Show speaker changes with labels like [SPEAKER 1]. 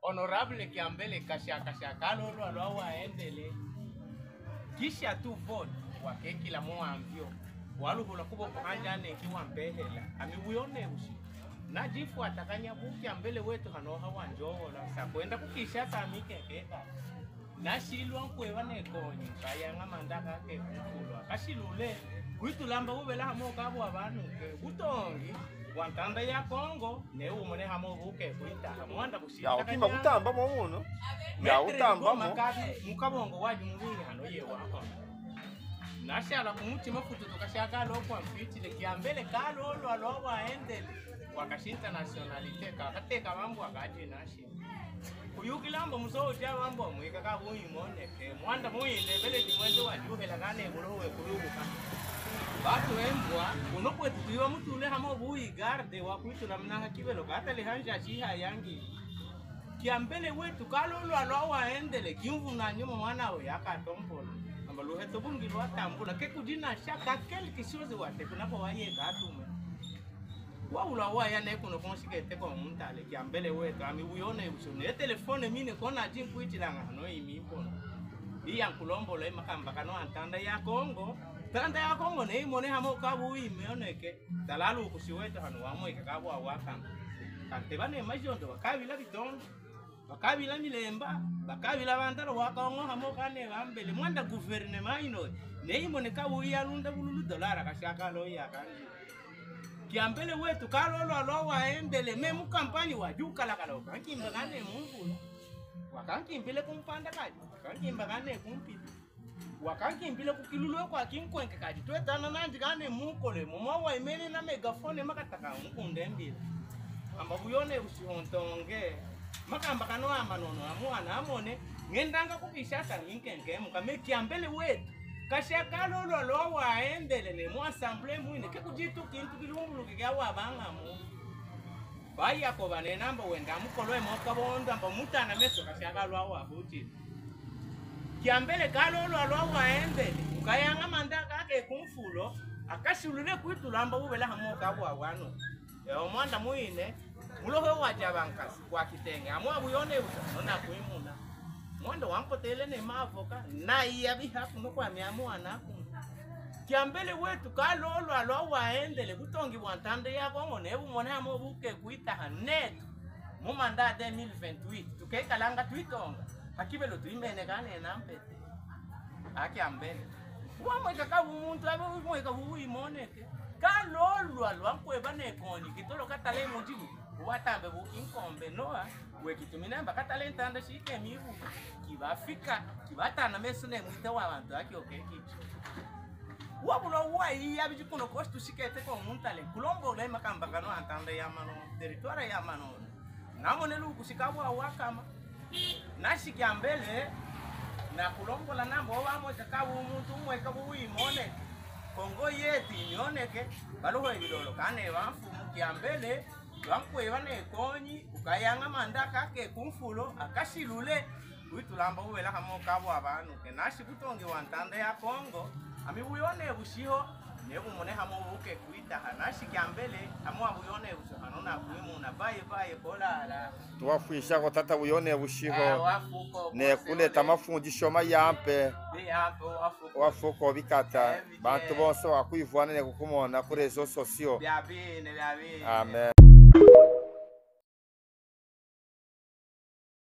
[SPEAKER 1] honorable Kiambele kashakalo lo waendele kisha tu vote wakeki la mwambio waluhula kubo kuhanjane kiwa mbehela amiwuyone ushi na jifu atakanya buki ambele wetu hanoha wanjola sa kwenda kukisha samike keka na shilwa nkwewa nekonyi kaya ngamandaka ke kukulwa kashilule kuitulamba ubela hamo kabo abantu ke butongi wantanda ya Kongo ne umone hamo buke kuita hamwanda bushita
[SPEAKER 2] ya ukimba kutamba mo muno ya utamba mo
[SPEAKER 1] mukabongo waji mubiri hano ye wako nashala kumutima futu tukashaka lo kwa mpitile Kiambele kalo lo waendele wakashinta nationalite kakateka mambo akaje nashi kuyukilambo musoja mambo mwika ka buyimone ke mwanda muyinde bele dimwende wajuhela kane bulowe kuyuka batu embwa unokwetu tuiwa mutule hamo buyi garde wakuitula mnanga kibelo katale hanja chiha yangi Kiambele wetu kalolo alo waendele kimvuna nyuma mwana we yakatombola ambaluhe tobungilo atambula ke kudina shaka kel kisiweze wate kunapo waye gatume waula waya ne kuno konsikete ko muntale Kiambele wetu ami uyone usone telefone mine kona jinkuitilanga no imimpono iya nkulombola emakamba kano antanda ya Kongo tanda ya Kongo ne imone hamo kabu imeoneke talalu kusiweta hano wamo ikakabu awakanga kante bane majondo bakabila bitondo bakabila milemba bakabila bandalo wakongo hamo kane bambele mwanda gouvernement ino ne imone kabu ya lunda bululu dolara kashaka lo ya kanji Kiambele wetu kalolo alo waendele memu kampani wajuka kala kankimba kane mungu wakankimbile kumpanda kaji kankimba kane kumpita wakankimbile kukilulwe kwa kinkwenke kaji twetana nandi kane mukole mumwa wa imene na megafone makataka mukundembile amba buyone usihontonge makamba kano amanono amwana amone ngendanga kukishata nginkenge mukame Kiambele wetu kashakalo lo waendele ne mu assemblée mwine kekujitu kintu kilunguluke kyawa bangamu baya ko bane namba wenda mukolwe mokabondo amba mutana meso kashakalo awabuti Kiambele kalo lo waendele ukayanga mandaka ake kumfulo akashulule kuitulamba ubela hamoka wano omwanda mwine muloho wajabankasi kwa kitenge amwa buyone usona kuimuna mwando wampotele ne mavoka na iya bihafu no kwa miamwana Kiambele wetu kalolo alo waendele kutongi wantande ya Kongo ne bumone hamo buke kuita hanet mu manda 2028 tukekalanga twitonga hakibelo tuimene kane nampete Kiambele wamweka ka umuntu abe umweka uyimoneke kalolo alo ankweba ne koni kitolo katale mujibu watambe bukinkombe noa wekitumina mbakatale ntanda shike mivu kibafika kibatana mesone mwita wa bantu aki okeki wabulo wai yabijikuno kostu shikete ko muntale kulombo le makamba kano antanda ya mano territoire ya mano namone lu kusikabwa wakama nashi Kiambele na kulombo la nambo wamo takabu umuntu mweka buimone Kongo yeti nyoneke baloho ibidolo kane bafu Kiambele wankweba ne konyi ukayanga mandaka ke kumfulo akashilule uitulamba ubela hamo kabo abantu ke nashi kutonge wantanda ya Kongo ami buyone bushiho ne bumone hamo buke kuita hanashi Kiambele amo buyone bushohano na kuimuna baye kolala
[SPEAKER 2] tuwafisha ko tata buyone bushiho ne kuleta mafundisho mayampe wafuko bikata bantu bose wakwivana ne kukumona kuri rezo sosio
[SPEAKER 1] byabine
[SPEAKER 2] amen.